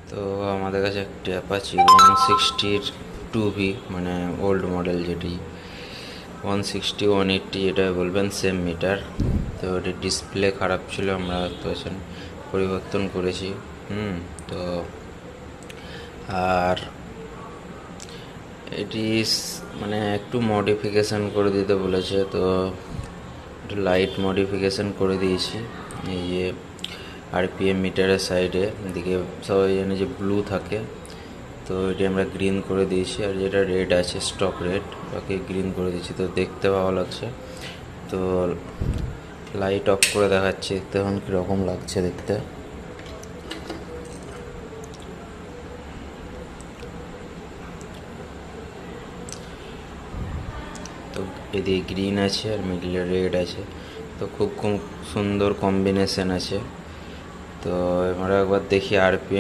তো আমাদের কাছে একটা অ্যাপাচি 160-2V, মানে ওল্ড মডেল, যেটি 160 180 এটা বলবেন সেম মিটার। তো এটির ডিসপ্লে খারাপ ছিল, আমরা তো পরিবর্তন করেছি। তো আর এটি মানে একটু মডিফিকেশান করে দিতে বলেছে, তো একটু লাইট মডিফিকেশান করে দিয়েছি। এই যে আরপিএম মিটারের সাইডে দিকে সবাই জানে যে ব্লু থাকে, তো এটি আমরা গ্রিন করে দিয়েছি। আর যেটা রেড আছে, স্টক রেড, ওকে গ্রিন করে দিয়েছি। তো দেখতে ভালো লাগছে। তো লাইট অফ করে দেখাচ্ছি, দেখতে এখন কীরকম লাগছে দেখতে। তো এদিকে গ্রিন আছে আর মিডলে রেড আছে, তো খুব সুন্দর কম্বিনেশন আছে। তো আমরা একবার দেখি আরপিএম